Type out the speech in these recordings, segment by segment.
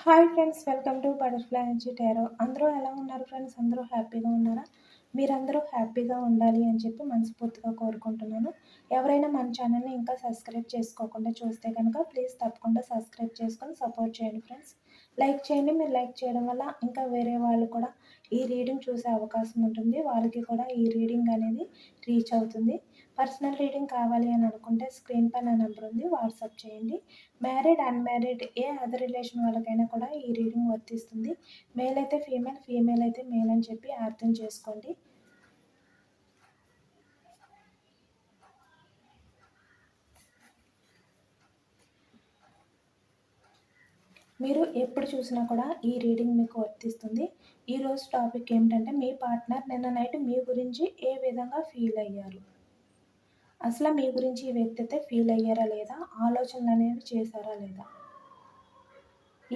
Hi friends, welcome to butterfly నుంచి tarot. అందరూ ఎలా ఉన్నారు ఫ్రెండ్స్? అందరూ హ్యాపీగా ఉన్నారా? మీరందరూ హ్యాపీగా ఉండాలి అని చెప్పి మనస్ఫూర్తిగా కోరుకుంటున్నాను. ఎవరైనా మన ఛానల్ని ఇంకా సబ్స్క్రైబ్ చేసుకోకుండా చూస్తే కనుక ప్లీజ్ తప్పకుండా సబ్స్క్రైబ్ చేసుకొని సపోర్ట్ చేయండి ఫ్రెండ్స్. లైక్ చేయండి. మీరు లైక్ చేయడం వల్ల ఇంకా వేరే వాళ్ళు కూడా ఈ రీడింగ్ చూసే అవకాశం ఉంటుంది. వాళ్ళకి కూడా ఈ రీడింగ్ అనేది రీచ్ అవుతుంది. పర్సనల్ రీడింగ్ కావాలి అని అనుకుంటే స్క్రీన్ పైన నెంబర్ ఉంది, వాట్సాప్ చేయండి. మ్యారీడ్, అన్మ్యారీడ్ ఏ అదర్ రిలేషన్ వాళ్ళకైనా కూడా ఈ రీడింగ్ వర్తిస్తుంది. మేల్ అయితే ఫీమేల్, ఫీమేల్ అయితే మేల్ అని చెప్పి అర్థం చేసుకోండి. మీరు ఎప్పుడు చూసినా కూడా ఈ రీడింగ్ మీకు వర్తిస్తుంది. ఈరోజు టాపిక్ ఏమిటంటే, మీ పార్ట్నర్ నిన్న నైట్ మీ గురించి ఏ విధంగా ఫీల్ అయ్యారు? అసలు మీ గురించి ఈ వ్యక్తి అయితే ఫీల్ అయ్యారా లేదా? ఆలోచనలు అనేవి చేశారా లేదా?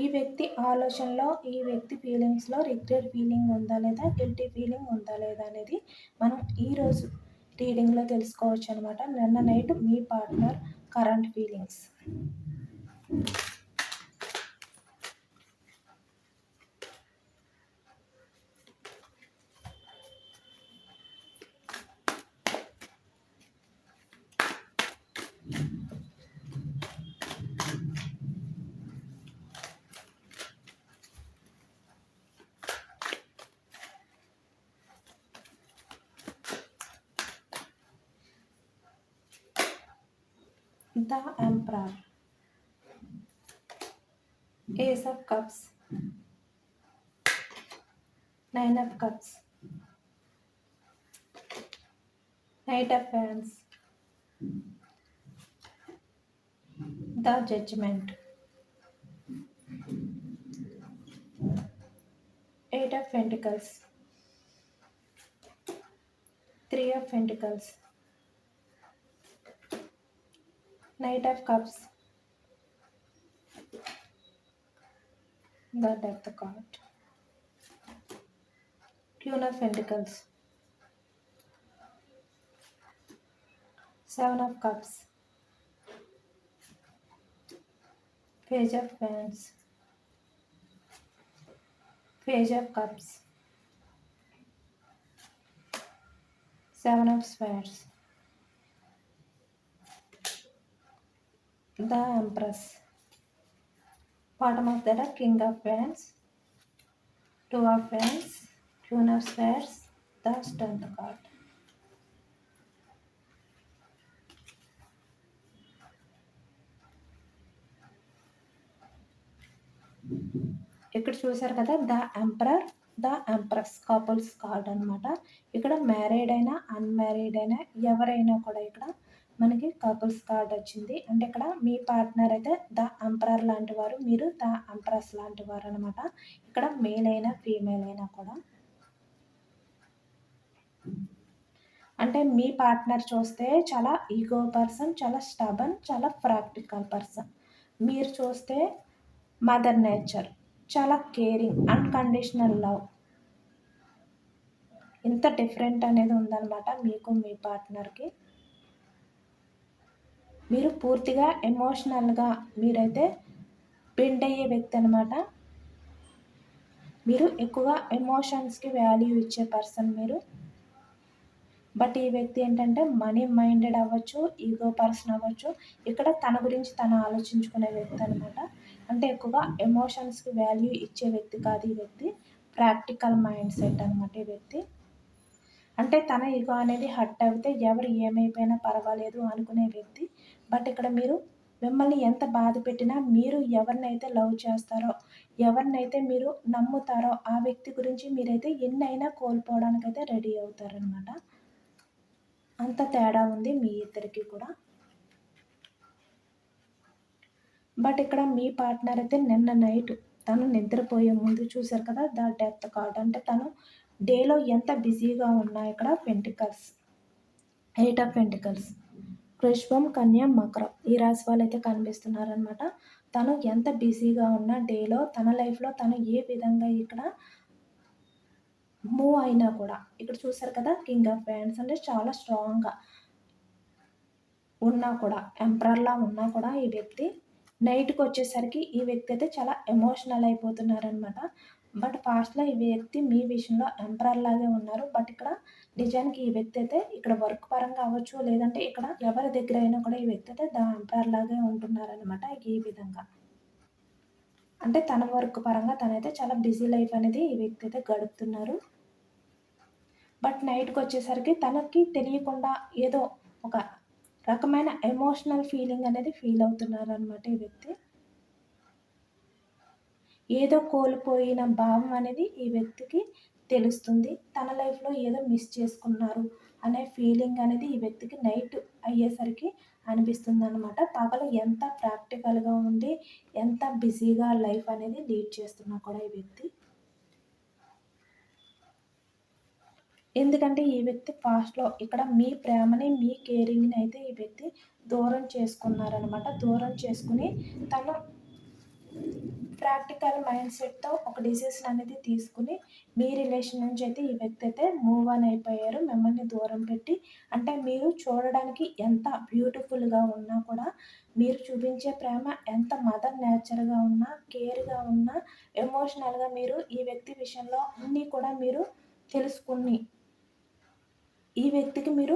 ఈ వ్యక్తి ఆలోచనలో, ఈ వ్యక్తి ఫీలింగ్స్లో రిగ్రెట్ ఫీలింగ్ ఉందా లేదా, గిల్టీ ఫీలింగ్ ఉందా లేదా అనేది మనం ఈరోజు రీడింగ్లో తెలుసుకోవచ్చు అనమాట. నిన్న night me partner current feelings. The Emperor, Ace of Cups, Nine of Cups, Knight of Wands, The Judgment, Eight of Pentacles, Three of Pentacles, Knight of Cups, the Death card, Queen of Pentacles, Seven of Cups, Page of Wands, Page of Cups, Seven of Swords, the Empress. Bottom of the deck, King of Wands, Two of Wands, Queen of Swords, the Strength card. ఇక్కడ చూసారు కదా, the emperor, the empress couples card అనమాట. ఇక్కడ married అయినా unmarried అయినా ఎవరైనా కూడా ఇక్కడ మనకి కపుల్స్ కార్డ్ వచ్చింది. అంటే ఇక్కడ మీ పార్ట్నర్ అయితే ద ఎంపరర్ లాంటి వారు, మీరు ద ఎంప్రెస్ లాంటి వారు అనమాట. ఇక్కడ మేల్ అయినా ఫీమేల్ అయినా కూడా. అంటే మీ పార్ట్నర్ చూస్తే చాలా ఈగో పర్సన్, చాలా స్టబన్, చాలా ప్రాక్టికల్ పర్సన్. మీరు చూస్తే మదర్ నేచర్, చాలా కేరింగ్, అన్కండిషనల్ లవ్. ఇంత డిఫరెంట్ అనేది ఉందన్నమాట మీకు మీ పార్ట్నర్కి. మీరు పూర్తిగా ఎమోషనల్గా మీరైతే బెండ్ అయ్యే వ్యక్తి అనమాట. మీరు ఎక్కువగా ఎమోషన్స్కి వాల్యూ ఇచ్చే పర్సన్ మీరు. బట్ ఈ వ్యక్తి ఏంటంటే మనీ మైండెడ్ అవ్వచ్చు, ఈగో పర్సన్ అవ్వచ్చు. ఇక్కడ తన గురించి తను ఆలోచించుకునే వ్యక్తి అనమాట. అంటే ఎక్కువగా ఎమోషన్స్కి వాల్యూ ఇచ్చే వ్యక్తి కాదు ఈ వ్యక్తి. ప్రాక్టికల్ మైండ్ సెట్ అనమాట ఈ వ్యక్తి. అంటే తన ఈగో అనేది హర్ట్ అయితే ఎవరు ఏమైపోయినా పర్వాలేదు అనుకునే వ్యక్తి. బట్ ఇక్కడ మీరు మిమ్మల్ని ఎంత బాధ పెట్టినా, మీరు ఎవరినైతే లవ్ చేస్తారో, ఎవరినైతే మీరు నమ్ముతారో ఆ వ్యక్తి గురించి మీరైతే ఎన్నైనా కోల్పోవడానికైతే రెడీ అవుతారనమాట. అంత తేడా ఉంది మీ ఇద్దరికి కూడా. బట్ ఇక్కడ మీ పార్ట్నర్ అయితే నిన్న నైట్ తను నిద్రపోయే ముందు చూశారు కదా, ద డెత్ కార్డ్. అంటే తను డేలో ఎంత బిజీగా ఉన్నా, ఇక్కడ పెంటికల్స్, ఎయిట్ ఆఫ్ పెంటికల్స్, వృషభం, కన్య, మకరం ఈ రాశి వాళ్ళు అయితే కనిపిస్తున్నారనమాట. తను ఎంత బిజీగా ఉన్నా డేలో తన లైఫ్లో తను ఏ విధంగా ఇక్కడ మూవ్ అయినా కూడా, ఇక్కడ చూసారు కదా కింగ్ ఆఫ్ వ్యాండ్స్, అంటే చాలా స్ట్రాంగ్గా ఉన్నా కూడా, ఎంపరర్లా ఉన్నా కూడా ఈ వ్యక్తి నైట్‌కొచ్చేసరికి ఈ వ్యక్తి అయితే చాలా ఎమోషనల్ అయిపోతున్నారనమాట. బట్ పాస్ట్‌లో ఈ వ్యక్తి మీ విషయంలో ఎంపరర్ లాగే ఉన్నారు. బట్ ఇక్కడ నిజానికి ఈ వ్యక్తి అయితే ఇక్కడ వర్క్ పరంగా అవ్వచ్చు, లేదంటే ఇక్కడ ఎవరి దగ్గర అయినా కూడా ఈ వ్యక్తి అయితే ఎంపరర్ లాగే ఉంటున్నారనమాట ఈ విధంగా. అంటే తన వర్క్ పరంగా తనైతే చాలా బిజీ లైఫ్ అనేది ఈ వ్యక్తి అయితే గడుపుతున్నారు. బట్ నైట్‌కొచ్చేసరికి తనకి తెలియకుండా ఏదో ఒక రకమైన ఎమోషనల్ ఫీలింగ్ అనేది ఫీల్ అవుతున్నారనమాట ఈ వ్యక్తి. ఏదో కోల్పోయిన భావం అనేది ఈ వ్యక్తికి తెలుస్తుంది. తన లైఫ్‌లో ఏదో మిస్ చేసుకున్నారు అనే ఫీలింగ్ అనేది ఈ వ్యక్తికి నైట్ అయ్యేసరికి అనిపిస్తుందనమాట. పగలు ఎంత ప్రాక్టికల్‌గా ఉండి, ఎంత బిజీగా లైఫ్ అనేది లీడ్ చేస్తున్నా కూడా ఈ వ్యక్తి. ఎందుకంటే ఈ వ్యక్తి పాస్ట్‌లో ఇక్కడ మీ ప్రేమని, మీ కేరింగ్‌ని అయితే ఈ వ్యక్తి దూరం చేసుకున్నారనమాట. దూరం చేసుకొని తను ప్రాక్టికల్ మైండ్ సెట్‌తో ఒక డిసిషన్ అనేది తీసుకొని, మీ రిలేషన్ నుంచి అయితే ఈ వ్యక్తి అయితే మూవ్ ఆన్ అయిపోయారు. మిమ్మల్ని దూరం పెట్టి. అంటే మీరు చూడడానికి ఎంత బ్యూటిఫుల్‌గా ఉన్నా కూడా, మీరు చూపించే ప్రేమ ఎంత మదర్ నేచర్‌గా ఉన్నా, కేర్‌గా ఉన్నా, ఎమోషనల్‌గా మీరు ఈ వ్యక్తి విషయంలో అన్నీ కూడా మీరు తెలుసుకొని, ఈ వ్యక్తికి మీరు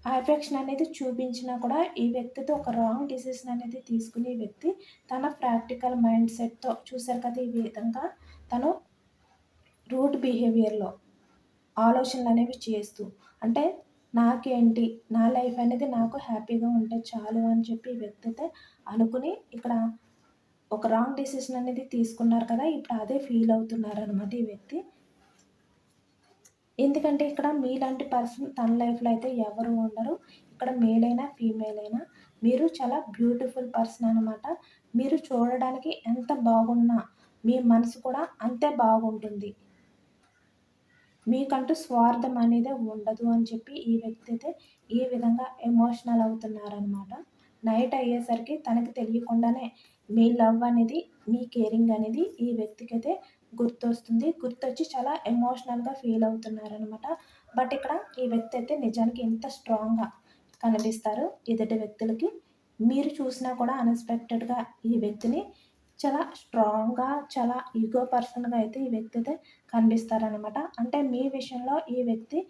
ఆ ఎఫెక్షన్ అనేది చూపించినా కూడా ఈ వ్యక్తితో ఒక రాంగ్ డిసిషన్ అనేది తీసుకునే వ్యక్తి తన ప్రాక్టికల్ మైండ్ సెట్‌తో చూసారు కదా! ఈ విధంగా తను రూడ్ బిహేవియర్‌లో ఆలోచనలనేవి చేస్తూ అంటే నాకేంటి? నా లైఫ్ అనేది నాకు హ్యాపీగా ఉంటే చాలు అని చెప్పి ఈ వ్యక్తి అయితే అనుకుని ఇక్కడ ఒక రాంగ్ డిసిషన్ అనేది తీసుకున్నారు కదా! ఇప్పుడు అదే ఫీల్ అవుతున్నారనమాట ఈ వ్యక్తి. ఎందుకంటే ఇక్కడ మీలాంటి పర్సన్ తన లైఫ్‌లో అయితే ఎవరు ఉండరు. ఇక్కడ మేల్ అయినా, ఫీమేల్ అయినా మీరు చాలా బ్యూటిఫుల్ పర్సన్ అనమాట. మీరు చూడడానికి ఎంత బాగున్నా, మీ మనసు కూడా అంతే బాగుంటుంది. మీకంటూ స్వార్థం అనేదే ఉండదు అని చెప్పి ఈ వ్యక్తి అయితే ఈ విధంగా ఎమోషనల్ అవుతున్నారనమాట. నైట్ అయ్యేసరికి తనకి తెలియకుండానే మీ లవ్ అనేది, మీ కేరింగ్ అనేది ఈ వ్యక్తికైతే గుర్తొస్తుంది. గుర్తొచ్చి చాలా ఎమోషనల్‌గా ఫీల్ అవుతున్నారనమాట. బట్ ఇక్కడ ఈ వ్యక్తి అయితే నిజానికి ఎంత స్ట్రాంగ్‌గా కనిపిస్తారు ఎదుటి వ్యక్తులకి. మీరు చూసినా కూడా అన్‌ఎక్స్‌పెక్టెడ్‌గా ఈ వ్యక్తిని చాలా స్ట్రాంగ్‌గా, చాలా ఈగో పర్సన్‌గా అయితే ఈ వ్యక్తి అయితే కనిపిస్తారనమాట. అంటే మీ విషయంలో ఈ వ్యక్తి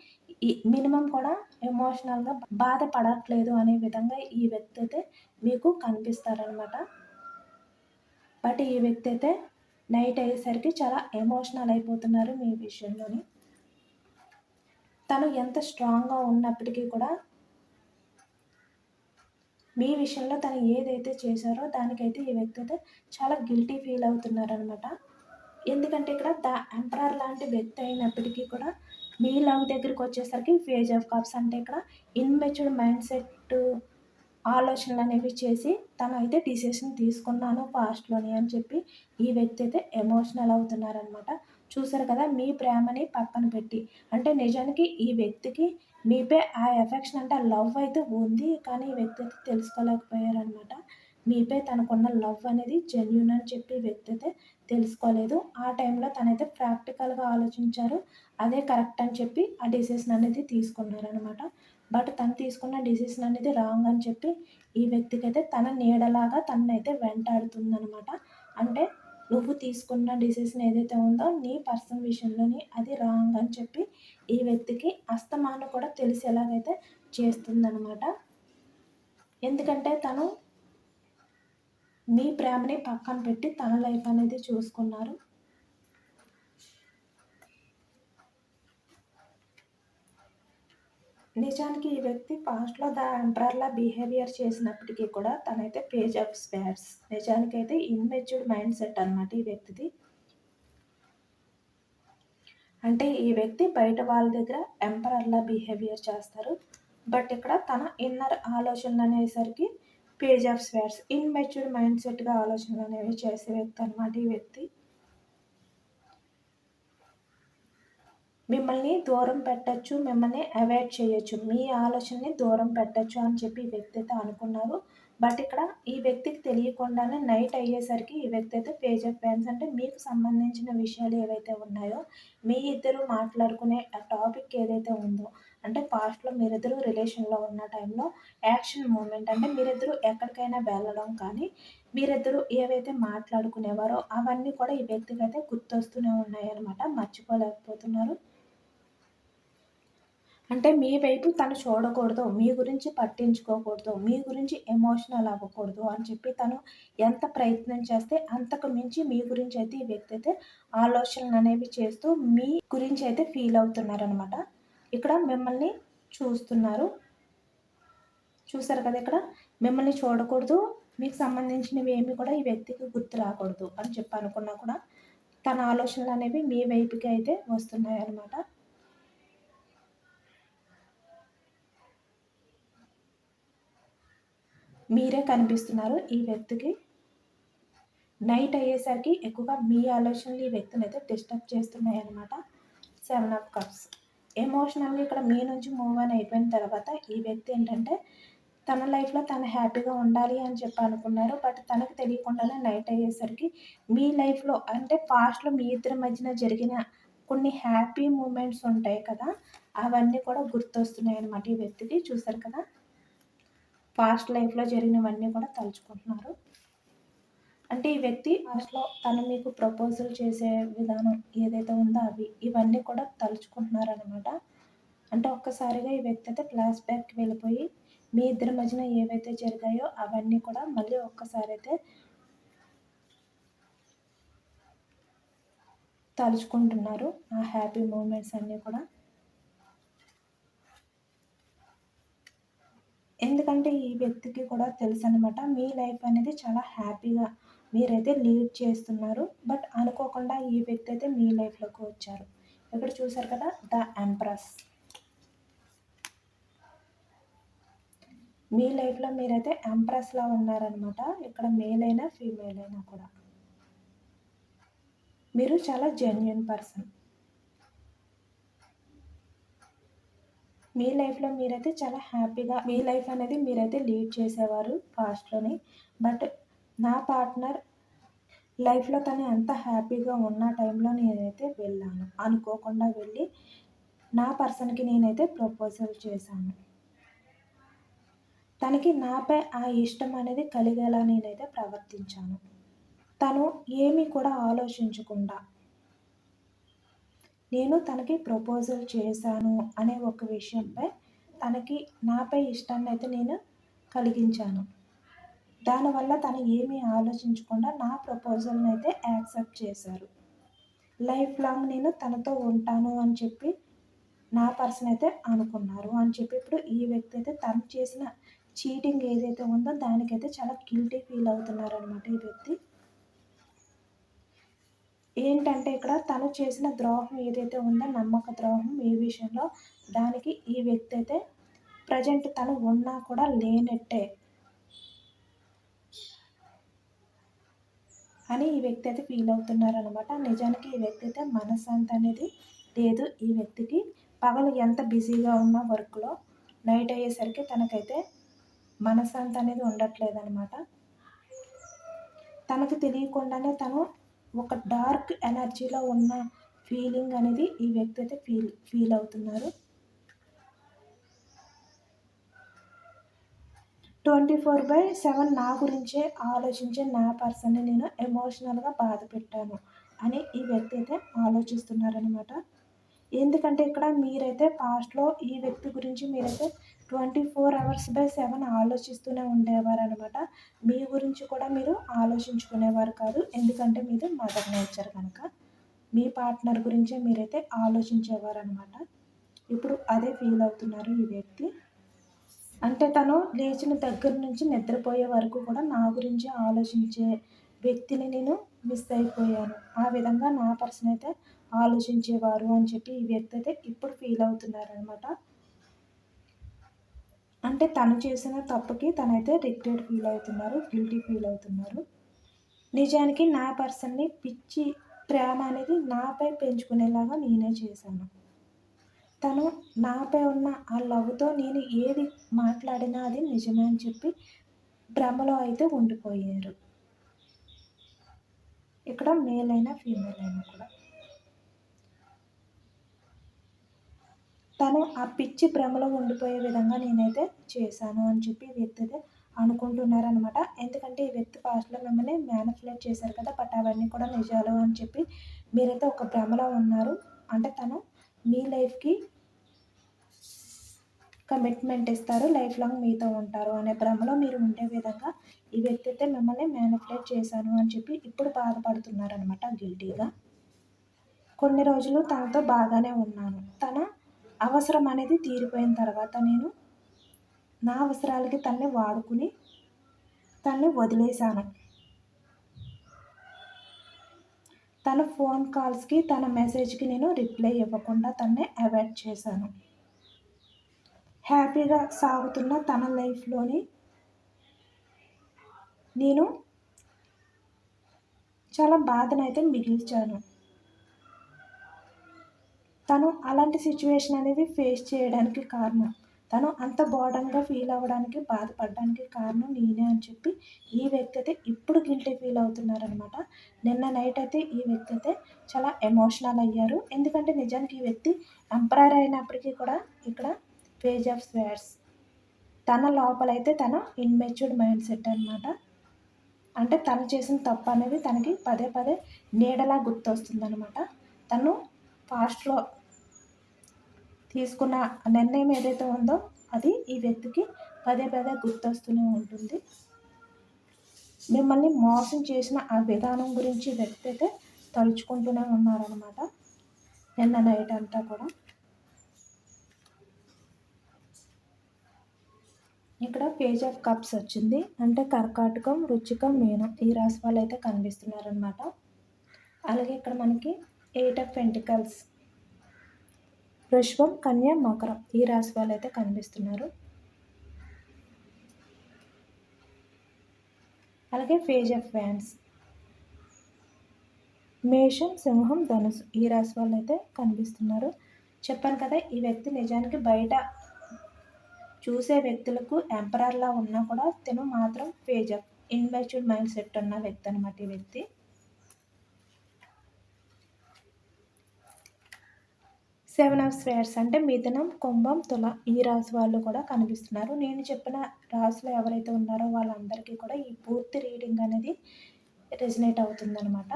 మినిమమ్ కూడా ఎమోషనల్‌గా బాధపడట్లేదు అనే విధంగా ఈ వ్యక్తి అయితే మీకు కనిపిస్తారనమాట. బట్ ఈ వ్యక్తి అయితే నైట్ అయ్యేసరికి చాలా ఎమోషనల్ అయిపోతున్నారు మీ విషయంలోని. తను ఎంత స్ట్రాంగ్‌గా ఉన్నప్పటికీ కూడా మీ విషయంలో తను ఏదైతే చేశారో దానికైతే ఈ వ్యక్తి అయితే చాలా గిల్టీ ఫీల్ అవుతున్నారనమాట. ఎందుకంటే ఇక్కడ ఎంపరర్ లాంటి వ్యక్తి అయినప్పటికీ కూడా మీ లవ్ దగ్గరికొచ్చేసరికి పేజ్ ఆఫ్ కప్స్ అంటే ఇక్కడ ఇన్‌మెచ్యూర్డ్ మైండ్ సెట్ ఆలోచనలనేవి చేసి తనైతే డిసిషన్ తీసుకున్నాను పాస్ట్‌లోని అని చెప్పి ఈ వ్యక్తి అయితే ఎమోషనల్ అవుతున్నారనమాట. చూసారు కదా! మీ ప్రేమని పక్కన పెట్టి అంటే నిజానికి ఈ వ్యక్తికి మీపై ఆ ఎఫెక్షన్ అంటే ఆ లవ్ అయితే ఉంది. కానీ ఈ వ్యక్తి అయితే తెలుసుకోలేకపోయారనమాట. మీపై తనకున్న లవ్ అనేది జెన్యూన్ అని చెప్పి ఈ వ్యక్తి అయితే తెలుసుకోలేదు. ఆ టైంలో తనైతే ప్రాక్టికల్‌గా ఆలోచించారు. అదే కరెక్ట్ అని చెప్పి ఆ డిసిషన్ అనేది తీసుకున్నారనమాట. బట్ తను తీసుకున్న డిసిషన్ అనేది రాంగ్ అని చెప్పి ఈ వ్యక్తికైతే తన నీడలాగా తననైతే వెంటాడుతుందనమాట. అంటే నువ్వు తీసుకున్న డిసిషన్ ఏదైతే ఉందో నీ పర్సన్ విషయంలోని అది రాంగ్ అని చెప్పి ఈ వ్యక్తికి అస్తమానం కూడా తెలిసేలాగైతే చేస్తుందనమాట. ఎందుకంటే తను మీ ప్రేమని పక్కన పెట్టి తన లైఫ్ అనేది చూసుకున్నారు. నిజానికి ఈ వ్యక్తి పాస్ట్‌లో ఎంపరర్‌లా బిహేవియర్ చేసినప్పటికీ కూడా తనైతే పేజ్ ఆఫ్ స్వార్డ్స్ నిజానికైతే ఇమ్మెచ్యూర్డ్ మైండ్ సెట్ అనమాట ఈ వ్యక్తిది. అంటే ఈ వ్యక్తి బయట వాళ్ళ దగ్గర ఎంపరర్‌లా బిహేవియర్ చేస్తారు. బట్ ఇక్కడ తన ఇన్నర్ ఆలోచనలనేసరికి page of swords immatured mind సెట్‌గా ఆలోచనలనేవి చేసే వ్యక్తి అనమాట ఈ వ్యక్తి. మిమ్మల్ని దూరం పెట్టొచ్చు, మిమ్మల్ని అవాయిడ్ చేయొచ్చు. మీ ఆలోచనని దూరం పెట్టొచ్చు అని చెప్పి ఈ వ్యక్తి అయితే అనుకున్నారు. బట్ ఇక్కడ ఈ వ్యక్తికి తెలియకుండానే నైట్ అయ్యేసరికి ఈ వ్యక్తి అయితే పేజ్ ఆఫ్ పెన్స్ అంటే మీకు సంబంధించిన విషయాలు ఏవైతే ఉన్నాయో, మీ ఇద్దరు మాట్లాడుకునే ఆ టాపిక్ ఏదైతే ఉందో, అంటే పాస్ట్‌లో మీరిద్దరూ రిలేషన్‌లో ఉన్న టైంలో యాక్షన్ మూమెంట్ అంటే మీరిద్దరూ ఎక్కడికైనా వెళ్ళడం కానీ, మీరిద్దరూ ఏవైతే మాట్లాడుకునేవారో అవన్నీ కూడా ఈ వ్యక్తికైతే గుర్తొస్తూనే ఉన్నాయన్నమాట. మర్చిపోలేకపోతున్నారు. అంటే మీ వైపు తను చూడకూడదు, మీ గురించి పట్టించుకోకూడదు, మీ గురించి ఎమోషనల్ అవ్వకూడదు అని చెప్పి తను ఎంత ప్రయత్నం చేస్తే అంతకు మించి మీ గురించి అయితే ఈ వ్యక్తి అయితే ఆలోచనలనేవి చేస్తూ మీ గురించి అయితే ఫీల్ అవుతున్నారనమాట. ఇక్కడ మిమ్మల్ని చూస్తున్నారు. చూసారు కదా ఇక్కడ మిమ్మల్ని చూడకూడదు, మీకు సంబంధించినవి ఏమి కూడా ఈ వ్యక్తికి గుర్తు రాకూడదు అని చెప్పి అనుకున్నా కూడా తన ఆలోచనలనేవి మీ వైపుకి అయితే వస్తున్నాయన్నమాట. మీరే కనిపిస్తున్నారు ఈ వ్యక్తికి. నైట్ అయ్యేసరికి ఎక్కువగా మీ ఆలోచనలు ఈ వ్యక్తినైతే డిస్టర్బ్ చేస్తున్నాయన్నమాట. 7 of cups. ఎమోషనల్‌గా ఇక్కడ మీ నుంచి మూవ్ ఆన్ అయిపోయిన తర్వాత ఈ వ్యక్తి ఏంటంటే తన లైఫ్‌లో తను హ్యాపీగా ఉండాలి అని చెప్పి అనుకున్నారు. బట్ తనకు తెలియకుండానే నైట్ అయ్యేసరికి మీ లైఫ్‌లో అంటే పాస్ట్‌లో మీ ఇద్దరి మధ్యన జరిగిన కొన్ని హ్యాపీ మూమెంట్స్ ఉంటాయి కదా! అవన్నీ కూడా గుర్తొస్తున్నాయన్నమాట ఈ వ్యక్తికి. చూసారు కదా! పాస్ట్ లైఫ్‌లో జరిగినవన్నీ కూడా తలుచుకుంటున్నారు. అంటే ఈ వ్యక్తి పాస్ట్‌లో తను మీకు ప్రపోజల్ చేసే విధానం ఏదైతే ఉందో ఇవన్నీ కూడా తలుచుకుంటున్నారనమాట. అంటే ఒక్కసారిగా ఈ వ్యక్తి అయితే ఫ్లాష్ బ్యాక్‌కి వెళ్ళిపోయి మీ ఇద్దరి మధ్యన ఏవైతే జరిగాయో అవన్నీ కూడా మళ్ళీ ఒక్కసారి అయితే తలుచుకుంటున్నారు. ఆ హ్యాపీ మూమెంట్స్ అన్నీ కూడా. ఎందుకంటే ఈ వ్యక్తికి కూడా తెలుసనమాట మీ లైఫ్ అనేది చాలా హ్యాపీగా మీరైతే లీడ్ చేస్తున్నారు. బట్ అనుకోకుండా ఈ వ్యక్తి అయితే మీ లైఫ్‌లోకి వచ్చారు. ఇక్కడ చూసారు కదా! The empress. మీ లైఫ్‌లో మీరైతే ఎంప్రెస్‌లా ఉన్నారనమాట. ఇక్కడ మేల్ అయినా, ఫీమేల్ అయినా కూడా. మీరు చాలా జెన్యూన్ పర్సన్. మీ లైఫ్‌లో మీరైతే చాలా హ్యాపీగా మీ లైఫ్ అనేది మీరైతే లీడ్ చేసేవారు పాస్ట్‌లోని. బట్ నా పార్ట్నర్ లైఫ్‌లో తను ఎంత హ్యాపీగా ఉన్న టైంలో నేనైతే వెళ్ళాను. అనుకోకుండా వెళ్ళి నా పర్సన్‌కి నేనైతే ప్రపోజల్ చేశాను. తనకి నాపై ఆ ఇష్టం అనేది కలిగేలా నేనైతే ప్రవర్తించాను. తను ఏమీ కూడా ఆలోచించకుండా నేను తనకి ప్రపోజల్ చేశాను అనే ఒక విషయంపై తనకి నాపై ఇష్టాన్నయితే నేను కలిగించాను. దానివల్ల తను ఏమీ ఆలోచించకుండా నా ప్రపోజల్‌ని అయితే యాక్సెప్ట్ చేశారు. లైఫ్ లాంగ్ నేను తనతో ఉంటాను అని చెప్పి నా పర్సన్ అయితే అనుకున్నారు అని చెప్పి ఇప్పుడు ఈ వ్యక్తి అయితే తను చేసిన చీటింగ్ ఏదైతే ఉందో దానికైతే చాలా గిల్టీ ఫీల్ అవుతున్నారనమాట ఈ వ్యక్తి. ఏంటంటే ఇక్కడ తను చేసిన ద్రోహం ఏదైతే ఉందో నమ్మక ద్రోహం ఈ విషయంలో దానికి ఈ వ్యక్తి అయితే ప్రజెంట్ తను ఉన్నా కూడా లేనట్టే అని ఈ వ్యక్తి అయితే ఫీల్ అవుతున్నారనమాట. నిజానికి ఈ వ్యక్తి అయితే మనశ్శాంతి అనేది లేదు ఈ వ్యక్తికి. పగలు ఎంత బిజీగా ఉన్న వర్క్‌లో నైట్ అయ్యేసరికి తనకైతే మనశ్శాంతి అనేది ఉండట్లేదనమాట. తనకు తెలియకుండానే తను ఒక డార్క్ ఎనర్జీలో ఉన్న ఫీలింగ్ అనేది ఈ వ్యక్తి అయితే ఫీల్ అవుతున్నారు. 24/7 నా గురించే ఆలోచించే నా పర్సన్‌ని నేను ఎమోషనల్‌గా బాధ పెట్టాను అని ఈ వ్యక్తి అయితే ఆలోచిస్తున్నారనమాట. ఎందుకంటే ఇక్కడ మీరైతే పాస్ట్‌లో ఈ వ్యక్తి గురించి మీరైతే 24/7 ఆలోచిస్తూనే ఉండేవారనమాట. మీ గురించి కూడా మీరు ఆలోచించుకునేవారు కాదు. ఎందుకంటే మీది మదర్ నేచర్ కనుక. మీ పార్ట్నర్ గురించే మీరైతే ఆలోచించేవారనమాట. ఇప్పుడు అదే ఫీల్ అవుతున్నారు ఈ వ్యక్తి. అంటే తను లేచిన దగ్గర నుంచి నిద్రపోయే వరకు కూడా నా గురించే ఆలోచించే వ్యక్తిని నేను మిస్ అయిపోయాను. ఆ విధంగా నా పర్సన్ అయితే ఆలోచించేవారు అని చెప్పి ఈ వ్యక్తి అయితే ఇప్పుడు ఫీల్ అవుతున్నారనమాట. అంటే తను చేసిన తప్పుకి తనైతే రిగ్రెట్ ఫీల్ అవుతున్నారు. గిల్టీ ఫీల్ అవుతున్నారు. నిజానికి నా పర్సన్‌ని పిచ్చి ప్రేమ అనేది నాపై పెంచుకునేలాగా నేనే చేశాను. తను నాపై ఉన్న ఆ లవ్‌తో నేను ఏది మాట్లాడినా అది నిజమే అని చెప్పి భ్రమలో అయితే ఉండిపోయారు. ఇక్కడ మేల్ అయినా, ఫీమేల్ అయినా కూడా. తను ఆ పిచ్చి భ్రమలో ఉండిపోయే విధంగా నేనైతే చేశాను అని చెప్పి ఈ వ్యక్తి అయితే అనుకుంటున్నారనమాట. ఎందుకంటే ఈ వ్యక్తి పాస్ట్‌లో మిమ్మల్ని మ్యానిపులేట్ చేశారు కదా! బట్ అవన్నీ కూడా నిజాలు అని చెప్పి మీరైతే ఒక భ్రమలో ఉన్నారు. అంటే తను మీ లైఫ్‌కి కమిట్మెంట్ ఇస్తారు. లైఫ్ లాంగ్ మీతో ఉంటారు అనే భ్రమలో మీరు ఉండే విధంగా ఈ వ్యక్తి అయితే మిమ్మల్ని మ్యానిపులేట్ చేశాను అని చెప్పి ఇప్పుడు బాధపడుతున్నారనమాట గిల్టీగా. కొన్ని రోజులు తనతో బాగానే ఉన్నాను. తన అవసరం అనేది తీరిపోయిన తర్వాత నేను నా అవసరాలకి తనని వాడుకుని తనని వదిలేశాను. తన ఫోన్ కాల్స్‌కి, తన మెసేజ్‌కి నేను రిప్లై ఇవ్వకుండా తనని అవాయిడ్ చేశాను. హ్యాపీగా సాగుతున్న తన లైఫ్‌లోని నేను చాలా బాధనైతే మిగిల్చాను. తను అలాంటి సిట్యుయేషన్ అనేది ఫేస్ చేయడానికి కారణం, తను అంత బోర్డన్‌గా ఫీల్ అవ్వడానికి, బాధపడడానికి కారణం నేనే అని చెప్పి ఈ వ్యక్తి అయితే ఇప్పుడు గిల్టీ ఫీల్ అవుతున్నారనమాట. నిన్న నైట్ అయితే ఈ వ్యక్తి అయితే చాలా ఎమోషనల్ అయ్యారు. ఎందుకంటే నిజానికి ఈ వ్యక్తి ఎంపరర్ అయినప్పటికీ కూడా ఇక్కడ పేజ్ ఆఫ్ స్వార్డ్స్ తన లోపలైతే తన ఇన్‌మెచ్యూర్డ్ మైండ్ సెట్ అనమాట. అంటే తను చేసిన తప్పు అనేది తనకి పదే పదే నీడలా గుర్తొస్తుందనమాట. తను పాస్ట్‌లో తీసుకున్న నిర్ణయం ఏదైతే ఉందో అది ఈ వ్యక్తికి పదే పదే గుర్తొస్తూనే ఉంటుంది. మిమ్మల్ని మోసం చేసిన ఆ విధానం గురించి వ్యక్తి అయితే తలుచుకుంటూనే ఉన్నారనమాట నిన్న నైట్ అంతా కూడా. ఇక్కడ పేజ్ ఆఫ్ కప్స్ వచ్చింది. అంటే కర్కాటకం, వృశ్చికం, మీనం ఈ రాశి వాళ్ళు అయితే కనిపిస్తున్నారనమాట. అలాగే ఇక్కడ మనకి 8 ఆఫ్ పెంటికల్స్, వృషభం, కన్య, మకరం ఈ రాశి వాళ్ళు అయితే కనిపిస్తున్నారు. అలాగే పేజ్ ఆఫ్ వ్యాండ్స్, మేషం, సింహం, ధనుసు ఈ రాశి వాళ్ళు అయితే కనిపిస్తున్నారు. చెప్పాను కదా ఈ వ్యక్తి నిజానికి బయట చూసే వ్యక్తులకు ఎంపరర్లా ఉన్నా కూడా తిను మాత్రం page of immatured mind set ఉన్న వ్యక్తి అనమాట ఈ వ్యక్తి. సెవెన్ ఆఫ్ స్వేర్స్ అంటే మిథునం, కుంభం, తుల ఈ రాశి వాళ్ళు కూడా కనిపిస్తున్నారు. నేను చెప్పిన రాశిలో ఎవరైతే ఉన్నారో వాళ్ళందరికీ కూడా ఈ పూర్తి రీడింగ్ అనేది రెజినేట్ అవుతుందన్నమాట.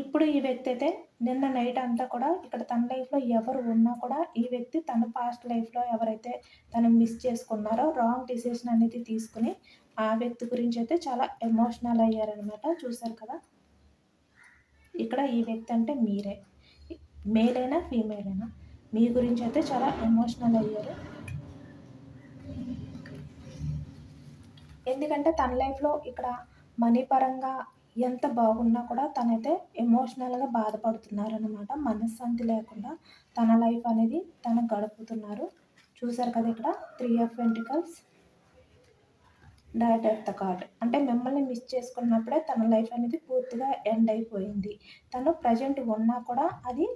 ఇప్పుడు ఈ వ్యక్తి అయితే నిన్న నైట్ అంతా కూడా ఇక్కడ తన లైఫ్లో ఎవరు ఉన్నా కూడా ఈ వ్యక్తి తన పాస్ట్ లైఫ్లో ఎవరైతే తను మిస్ చేసుకున్నారో రాంగ్ డిసిషన్ అనేది తీసుకుని ఆ వ్యక్తి గురించి అయితే చాలా ఎమోషనల్ అయ్యారనమాట. చూసారు కదా ఇక్కడ ఈ వ్యక్తి అంటే మీరే, మేల్ అయినా ఫీమేల్ అయినా మీ గురించి అయితే చాలా ఎమోషనల్ అయ్యారు. ఎందుకంటే తన లైఫ్లో ఇక్కడ మనీ పరంగా ఎంత బాగున్నా కూడా తనైతే ఎమోషనల్గా బాధపడుతున్నారనమాట. మనశ్శాంతి లేకుండా తన లైఫ్ అనేది తను గడుపుతున్నారు. చూసారు కదా ఇక్కడ 3 of pentacles, dot of the card అంటే మిమ్మల్ని మిస్ చేసుకున్నప్పుడే తన లైఫ్ అనేది పూర్తిగా ఎండ్ అయిపోయింది. తను ప్రజెంట్ ఉన్నా కూడా అది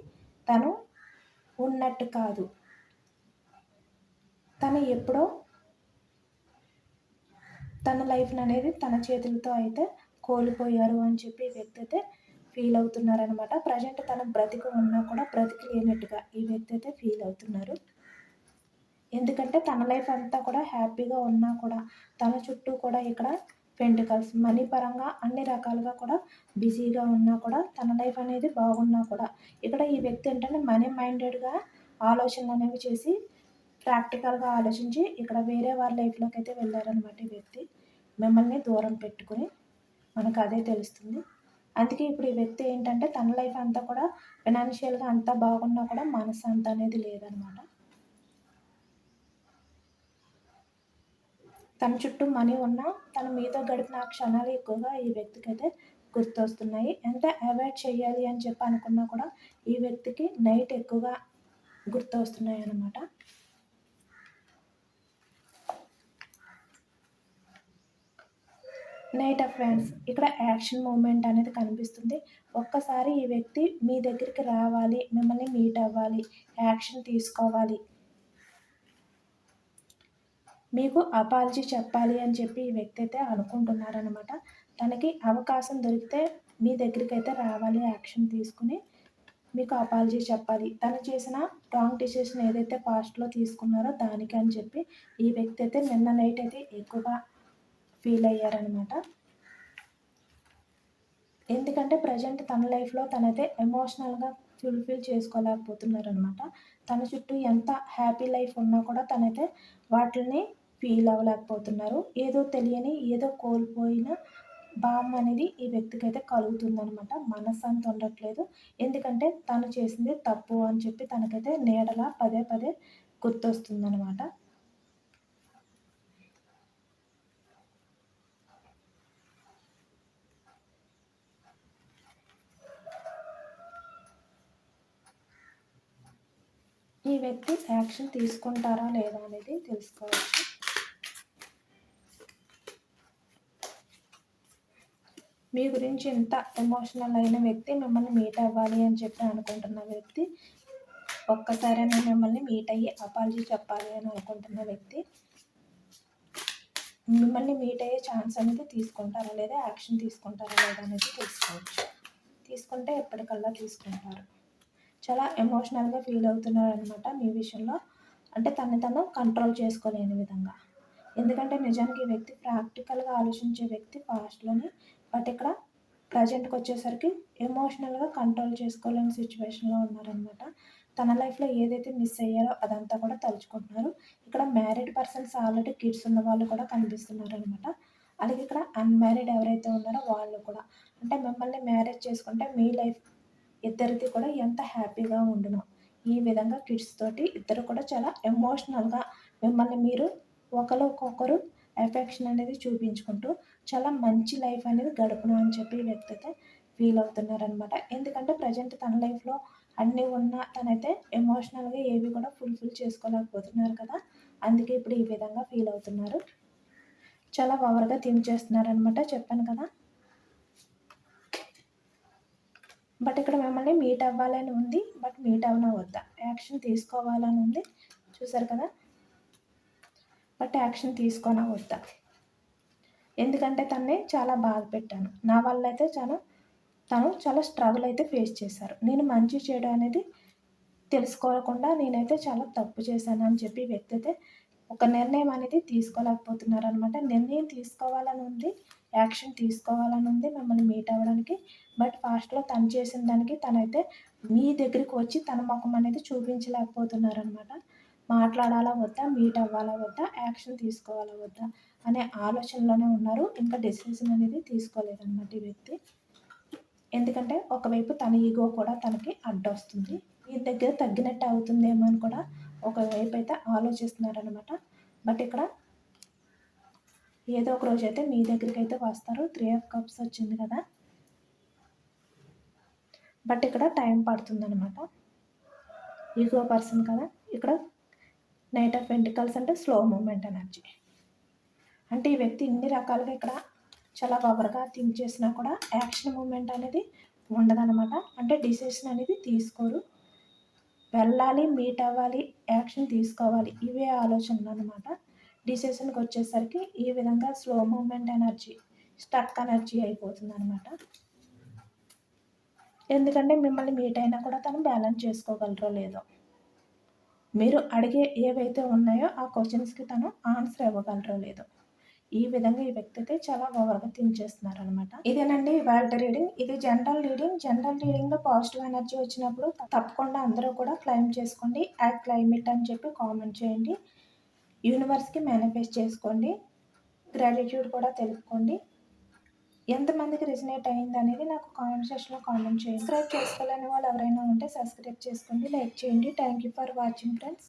తను ఉన్నట్టు కాదు, తను ఎప్పుడో తన లైఫ్ని అనేది తన చేతులతో అయితే కోల్పోయారు అని చెప్పి ఈ వ్యక్తి అయితే ఫీల్ అవుతున్నారనమాట. ప్రజెంట్ తన బ్రతికి ఉన్నా కూడా బ్రతికి లేనట్టుగా ఈ వ్యక్తి అయితే ఫీల్ అవుతున్నారు. ఎందుకంటే తన లైఫ్ అంతా కూడా హ్యాపీగా ఉన్నా కూడా తన చుట్టూ కూడా ఇక్కడ పెంటికల్స్ మనీ పరంగా అన్ని రకాలుగా కూడా బిజీగా ఉన్నా కూడా తన లైఫ్ అనేది బాగున్నా కూడా ఇక్కడ ఈ వ్యక్తి ఏంటంటే మనీ మైండెడ్గా ఆలోచనలు అనేవి చేసి ప్రాక్టికల్గా ఆలోచించి ఇక్కడ వేరే వారి లైఫ్లోకి అయితే వెళ్ళారనమాట ఈ వ్యక్తి. మిమ్మల్ని దూరం పెట్టుకుని మనకు అదే తెలుస్తుంది. అందుకే ఇప్పుడు ఈ వ్యక్తి ఏంటంటే తన లైఫ్ అంతా కూడా ఫైనాన్షియల్గా అంతా బాగున్నా కూడా మనశ్శాంతి అనేది లేదనమాట. తన చుట్టూ మనీ ఉన్నా తను మీతో గడిపిన ఆ క్షణాలు ఎక్కువగా ఈ వ్యక్తికి అయితే గుర్తొస్తున్నాయి. ఎంత అవాయిడ్ చేయాలి అని చెప్పి అనుకున్నా కూడా ఈ వ్యక్తికి నైట్ ఎక్కువగా గుర్తొస్తున్నాయి అన్నమాట. నైట్ ఆఫ్ వ్యాండ్స్ ఇక్కడ యాక్షన్ మూమెంట్ అనేది కనిపిస్తుంది. ఒక్కసారి ఈ వ్యక్తి మీ దగ్గరికి రావాలి, మిమ్మల్ని మీట్ అవ్వాలి, యాక్షన్ తీసుకోవాలి, మీకు అపాలజీ చెప్పాలి అని చెప్పి ఈ వ్యక్తి అయితే అనుకుంటున్నారనమాట. తనకి అవకాశం దొరికితే మీ దగ్గరికి అయితే రావాలి యాక్షన్ తీసుకుని. మీకు అపాలజీ చెప్పాలి. తను చేసిన రాంగ్ డిసిషన్ ఏదైతే పాస్ట్‌లో తీసుకున్నారో దానికి అని చెప్పి ఈ వ్యక్తి అయితే నిన్న నైట్ అయితే ఎక్కువగా ఫీల్ అయ్యారనమాట. ఎందుకంటే ప్రజెంట్ తన లైఫ్‌లో తనైతే ఎమోషనల్‌గా ఫుల్‌ఫిల్ చేసుకోలేకపోతున్నారనమాట. తన చుట్టూ ఎంత హ్యాపీ లైఫ్ ఉన్నా కూడా తనైతే వాటిల్ని ఫీల్ అవ్వలేకపోతున్నారు. ఏదో తెలియని, ఏదో కోల్పోయిన భావం అనేది ఈ వ్యక్తికైతే కలుగుతుందనమాట. మనశ్శాంతి ఉండట్లేదు. ఎందుకంటే తను చేసింది తప్పు అని చెప్పి తనకైతే నీడలా పదే పదే గుర్తొస్తుందనమాట. ఈ వ్యక్తి యాక్షన్ తీసుకుంటారా లేదా అనేది తెలుసుకోవచ్చు. మీ గురించి ఎంత ఎమోషనల్ అయిన వ్యక్తి మిమ్మల్ని మీట్ అవ్వాలి అని చెప్పి అనుకుంటున్న వ్యక్తి, ఒక్కసారైనా మిమ్మల్ని మీట్ అయ్యి అపాలజీ చెప్పాలి అని అనుకుంటున్న వ్యక్తి మిమ్మల్ని మీట్ అయ్యే ఛాన్స్ అనేది తీసుకుంటారా లేదా, యాక్షన్ తీసుకుంటారా లేదా అనేది తెలుసుకోవచ్చు. తీసుకుంటే ఎప్పటికల్లా తీసుకుంటారు. చాలా ఎమోషనల్గా ఫీల్ అవుతున్నారనమాట మీ విషయంలో. అంటే తను కంట్రోల్ చేసుకోలేని విధంగా. ఎందుకంటే నిజానికి ఈ వ్యక్తి ప్రాక్టికల్గా ఆలోచించే వ్యక్తి పాస్ట్లోని, బట్ ఇక్కడ ప్రజెంట్కి వచ్చేసరికి ఎమోషనల్గా కంట్రోల్ చేసుకోలేని సిచ్యువేషన్లో ఉన్నారనమాట. తన లైఫ్లో ఏదైతే మిస్ అయ్యారో అదంతా కూడా తలుచుకుంటున్నారు. ఇక్కడ మ్యారీడ్ పర్సన్స్ ఆల్రెడీ కిడ్స్ ఉన్న వాళ్ళు కూడా కనిపిస్తున్నారనమాట. అలాగే ఇక్కడ అన్మ్యారీడ్ ఎవరైతే ఉన్నారో వాళ్ళు కూడా, అంటే మిమ్మల్ని మ్యారేజ్ చేసుకుంటే మీ లైఫ్ ఇద్దరిది కూడా ఎంత హ్యాపీగా ఉండునో. ఈ విధంగా కిడ్స్ తోటి ఇద్దరు కూడా చాలా ఎమోషనల్‌గా మిమ్మల్ని మీరు ఒకళ్ళకొకరు ఎఫెక్షన్ అనేది చూపించుకుంటూ చాలా మంచి లైఫ్ అనేది గడుపును అని చెప్పి ఈ వ్యక్తి అయితే ఫీల్ అవుతున్నారనమాట. ఎందుకంటే ప్రజెంట్ తన లైఫ్‌లో అన్నీ ఉన్నా తనైతే ఎమోషనల్‌గా ఏవి కూడా ఫుల్‌ఫిల్ చేసుకోలేకపోతున్నారు కదా! అందుకే ఇప్పుడు ఈ విధంగా ఫీల్ అవుతున్నారు. చాలా ఓవర్‌గా థింక్ చేస్తున్నారనమాట, చెప్పాను కదా! బట్ ఇక్కడ మిమ్మల్ని మీట్ అవ్వాలని ఉంది. బట్ మీట్ అవ్వనా వద్దా? యాక్షన్ తీసుకోవాలని ఉంది. చూసారు కదా! బట్ యాక్షన్ తీసుకోనా వద్దా? ఎందుకంటే తనని చాలా బాధ పెట్టాను. నా వల్ల అయితే తను చాలా స్ట్రగుల్ అయితే ఫేస్ చేశారు. నేను మంచి చెడు అనేది తెలుసుకోకుండా నేనైతే చాలా తప్పు చేశాను అని చెప్పి వ్యక్తి అయితే ఒక నిర్ణయం అనేది తీసుకోలేకపోతున్నారనమాట. నిర్ణయం తీసుకోవాలని ఉంది, యాక్షన్ తీసుకోవాలని ఉంది మిమ్మల్ని మీట్ అవ్వడానికి. బట్ ఫాస్ట్‌లో తను చేసిన దానికి తనైతే మీ దగ్గరికి వచ్చి తన మొఖం అనేది చూపించలేకపోతున్నారనమాట. మాట్లాడాలా వద్దా? మీట్ అవ్వాలా వద్దా? యాక్షన్ తీసుకోవాలా వద్దా? అనే ఆలోచనలోనే ఉన్నారు. ఇంకా డెసిషన్ అనేది తీసుకోలేదనమాట ఈ వ్యక్తి. ఎందుకంటే ఒకవైపు తన ఈగో కూడా తనకి అడ్డొస్తుంది. మీ దగ్గర తగ్గినట్టు అవుతుందేమో అని కూడా ఒకవైపు అయితే ఆలోచిస్తున్నారనమాట. బట్ ఇక్కడ ఏదో ఒక రోజైతే మీ దగ్గరికైతే వస్తారు. 3 ఆఫ్ కప్స్ వచ్చింది కదా! బట్ ఇక్కడ టైం పడుతుందనమాట. ఈగో పర్సన్ కదా! ఇక్కడ నైట్ ఆఫ్ పెంటికల్స్ అంటే స్లో మూవ్‌మెంట్ ఎనర్జీ. అంటే ఈ వ్యక్తి ఇన్ని రకాలుగా ఇక్కడ చాలా ఓవర్‌గా థింక్ చేసినా కూడా యాక్షన్ మూవ్‌మెంట్ అనేది ఉండదనమాట. అంటే డిసిషన్ అనేది తీసుకోరు. వెళ్ళాలి, మీట్ అవ్వాలి, యాక్షన్ తీసుకోవాలి. ఇవే ఆలోచనలనమాట. డిసిషన్‌కి వచ్చేసరికి ఈ విధంగా slow movement energy, stuck energy అయిపోతుందనమాట. ఎందుకంటే మిమ్మల్ని మీట్ అయినా కూడా తను బ్యాలెన్స్ చేసుకోగలరో లేదో. మీరు అడిగే ఏవైతే ఉన్నాయో ఆ క్వెషన్స్‌కి తను ఆన్సర్ ఇవ్వగలరో లేదో. ఈ విధంగా ఈ వ్యక్తి అయితే చాలా ఓవర్‌గా థింక్ చేస్తున్నారనమాట. ఇదేనండి ఇవాల్టి రీడింగ్. ఇది జనరల్ రీడింగ్. జనరల్ రీడింగ్‌లో పాజిటివ్ ఎనర్జీ వచ్చినప్పుడు తప్పకుండా అందరూ కూడా క్లెయిమ్ చేసుకోండి. క్లెయిమ్ ఇట్ అని చెప్పి కామెంట్ చేయండి. యూనివర్స్‌కి మేనిఫెస్ట్ చేసుకోండి. గ్రాటిట్యూడ్ కూడా తెలుపుకోండి. ఎంతమందికి రెసినేట్ అయిందనేది నాకు కామెంట్ సెక్షన్‌లో కామెంట్ చేయండి. సబ్స్క్రైబ్ చేసుకోలేని వాళ్ళు ఎవరైనా ఉంటే సబ్స్క్రైబ్ చేసుకోండి. లైక్ చేయండి. Thank you for watching friends.